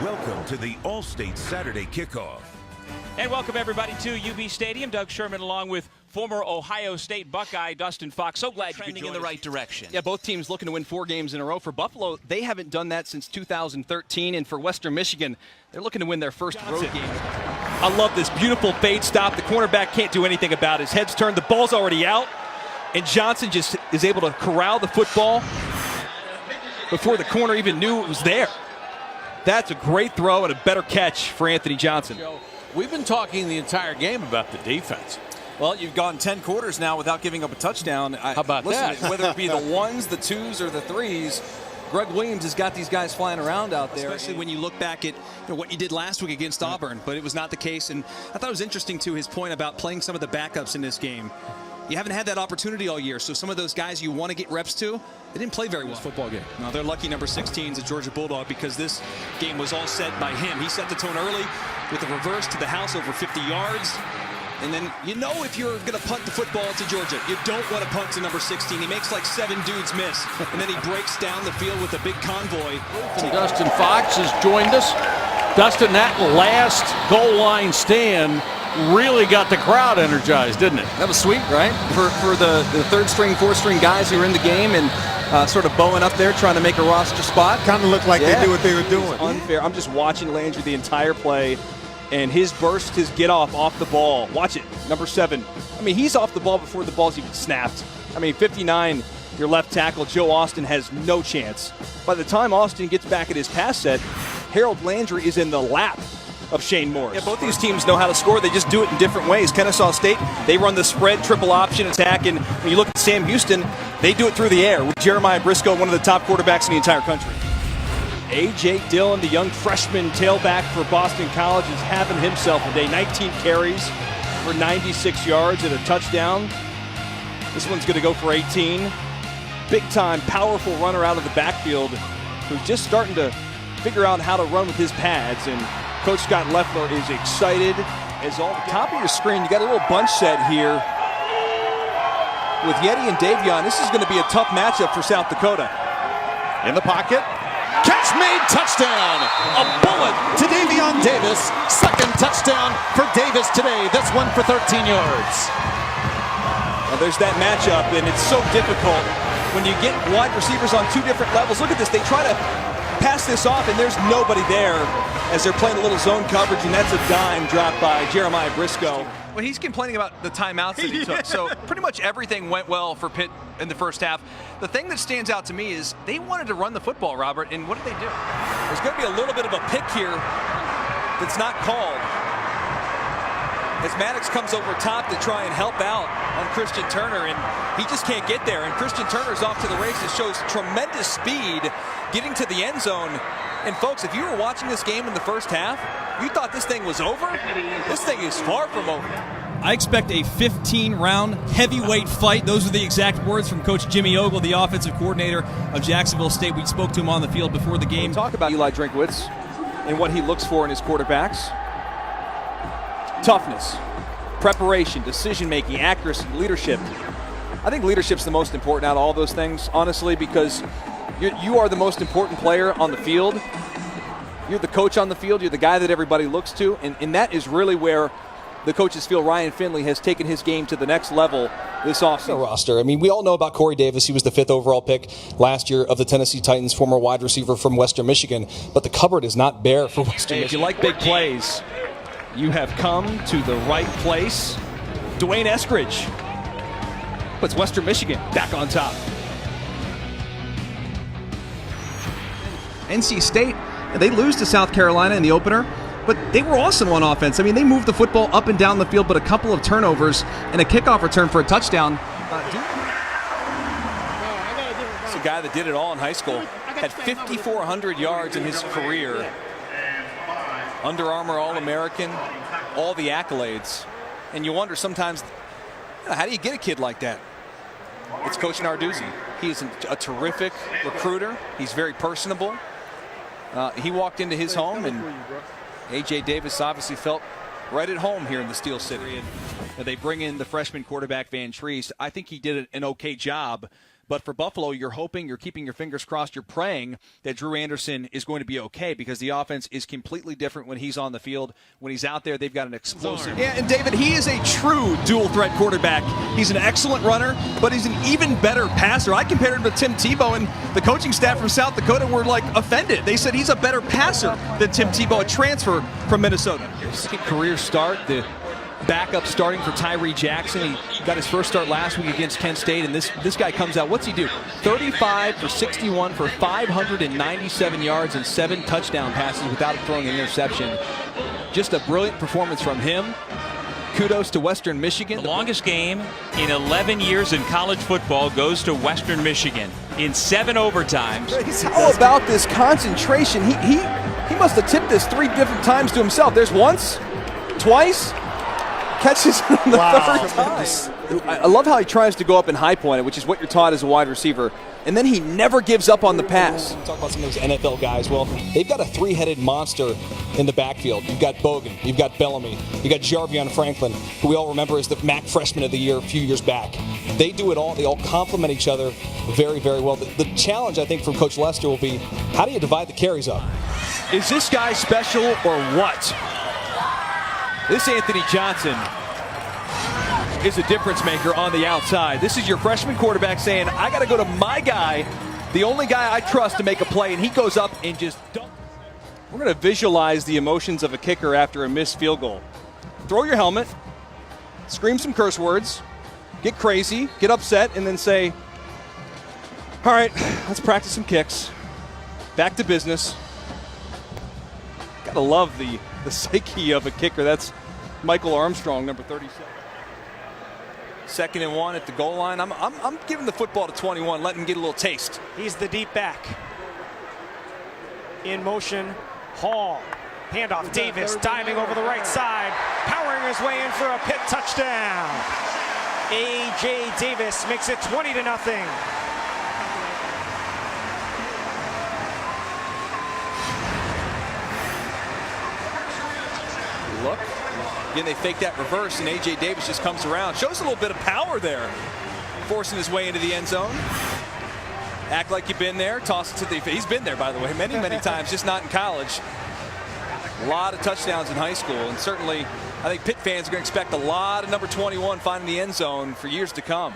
Welcome to the All-State Saturday Kickoff. And welcome everybody to UB Stadium. Doug Sherman along with former Ohio State Buckeye Dustin Fox. So glad you could trending join in the us. right direction. Yeah, both teams looking to win 4 games in a row. For Buffalo, they haven't done that since 2013. And for Western Michigan, they're looking to win their first road game. I love this beautiful fade stop. The cornerback can't do anything about it. His head's turned. The ball's already out. And Johnson just is able to corral the football before the corner even knew it was there. That's a great throw and a better catch for Anthony Johnson. We've been talking the entire game about the defense. Well, you've gone 10 quarters now without giving up a touchdown. How about that? Whether it be the ones, the twos, or the threes, Greg Williams has got these guys flying around out there. Especially when you look back at what you did last week against Auburn, but it was not the case. And I thought it was interesting, too, his point about playing some of the backups in this game. You haven't had that opportunity all year, so some of those guys you want to get reps to, they didn't play very well. Football game. No, they're lucky number 16 is a Georgia Bulldog because this game was all set by him. He set the tone early with a reverse to the house over 50 yards. And then you know if you're going to punt the football to Georgia. You don't want to punt to number 16. He makes like 7 dudes miss. And then he breaks down the field with a big convoy. Dustin Fox has joined us. Dustin, that last goal line stand really got the crowd energized, didn't it? That was sweet, right? For the third string, fourth string guys who were in the game and sort of bowing up there trying to make a roster spot. Kind of looked like they knew what they were doing. Unfair. I'm just watching Landry the entire play, and his burst, his get off the ball. Watch it, number 7. I mean, he's off the ball before the ball's even snapped. I mean, 59, your left tackle, Joe Austin, has no chance. By the time Austin gets back at his pass set, Harold Landry is in the lap of Shane Morris. Yeah, both these teams know how to score. They just do it in different ways. Kennesaw State, they run the spread, triple option attack, and when you look at Sam Houston, they do it through the air with Jeremiah Briscoe, one of the top quarterbacks in the entire country. A.J. Dillon, the young freshman tailback for Boston College, is having himself a day. 19 carries for 96 yards and a touchdown. This one's going to go for 18. Big-time, powerful runner out of the backfield who's just starting to figure out how to run with his pads, and Coach Scott Leffler is excited as all the top of your screen. You got a little bunch set here with Yeti and Davion. This is going to be a tough matchup for South Dakota. In the pocket. Catch made, touchdown. A bullet to Davion Davis. Second touchdown for Davis today. That's one for 13 yards. Well, there's that matchup, and it's so difficult when you get wide receivers on 2 different levels. Look at this. They try to pass this off, and there's nobody there as they're playing a little zone coverage, and that's a dime dropped by Jeremiah Briscoe. Well, he's complaining about the timeouts that he took. So pretty much everything went well for Pitt in the first half. The thing that stands out to me is they wanted to run the football, Robert, and what did they do? There's going to be a little bit of a pick here that's not called as Maddox comes over top to try and help out on Christian Turner, and he just can't get there. And Christian Turner's off to the races, shows tremendous speed getting to the end zone. And folks, if you were watching this game in the first half, you thought this thing was over? This thing is far from over. I expect a 15-round heavyweight fight. Those are the exact words from Coach Jimmy Ogle, the offensive coordinator of Jacksonville State. We spoke to him on the field before the game. Talk about Eli Drinkwitz and what he looks for in his quarterbacks. Toughness, preparation, decision-making, accuracy, leadership. I think leadership's the most important out of all those things, honestly, because you are the most important player on the field. You're the coach on the field. You're the guy that everybody looks to. And that is really where the coaches feel Ryan Finley has taken his game to the next level this offseason. Roster. I mean, we all know about Corey Davis. He was the 5th overall pick last year of the Tennessee Titans, former wide receiver from Western Michigan. But the cupboard is not bare for Western Hey, Michigan. if you like big plays, you have come to the right place. Dwayne Eskridge puts Western Michigan back on top. NC State, they lose to South Carolina in the opener, but they were awesome on offense. I mean, they moved the football up and down the field, but a couple of turnovers and a kickoff return for a touchdown. It's a guy that did it all in high school. Had 5,400 yards in his career. Under Armour All-American, all the accolades. And you wonder sometimes, how do you get a kid like that? It's Coach Narduzzi. He's a terrific recruiter. He's very personable. He walked into his home, and A.J. Davis obviously felt right at home here in the Steel City. And they bring in the freshman quarterback, Van Treese. I think he did an okay job, But for Buffalo, you're hoping, you're keeping your fingers crossed, you're praying that Drew Anderson is going to be okay, because the offense is completely different when he's on the field. When he's out there, they've got an explosive. Yeah, and David, he is a true dual-threat quarterback. He's an excellent runner, but he's an even better passer. I compared him to Tim Tebow, and the coaching staff from South Dakota were like offended. They said he's a better passer than Tim Tebow, a transfer from Minnesota. Second career start, the backup starting for Tyree Jackson. He got his first start last week against Kent State, and this guy comes out. What's he do? 35 for 61 for 597 yards and 7 touchdown passes without throwing an interception. Just a brilliant performance from him. Kudos to Western Michigan. The longest game in 11 years in college football goes to Western Michigan in 7 overtimes. How about this concentration? He must have tipped this 3 different times to himself. There's once, twice, catches on the third time. I love how he tries to go up and high point it, which is what you're taught as a wide receiver. And then he never gives up on the pass. Talk about some of those NFL guys. Well, they've got a 3-headed monster in the backfield. You've got Bogan, you've got Bellamy, you've got Jarvion Franklin, who we all remember as the MAC Freshman of the Year a few years back. They do it all. They all complement each other very, very well. The challenge, I think, from Coach Lester will be, how do you divide the carries up? Is this guy special or what? This Anthony Johnson is a difference maker on the outside. This is your freshman quarterback saying, I got to go to my guy, the only guy I trust to make a play, and he goes up and just dumps. We're going to visualize the emotions of a kicker after a missed field goal. Throw your helmet, scream some curse words, get crazy, get upset, and then say, all right, let's practice some kicks. Back to business. Gotta love the psyche of a kicker. That's Michael Armstrong, number 37. 2nd and 1 at the goal line. I'm giving the football to 21, letting him get a little taste. He's the deep back. In motion, Hall. Handoff, Davis diving over the right side, powering his way in for a Pitt touchdown. A.J. Davis makes it 20-0. Look. Again, they fake that reverse, and A.J. Davis just comes around. Shows a little bit of power there. Forcing his way into the end zone. Act like you've been there. Toss it to the... He's been there, by the way, many, many times, just not in college. A lot of touchdowns in high school, and certainly I think Pitt fans are going to expect a lot of number 21 finding the end zone for years to come.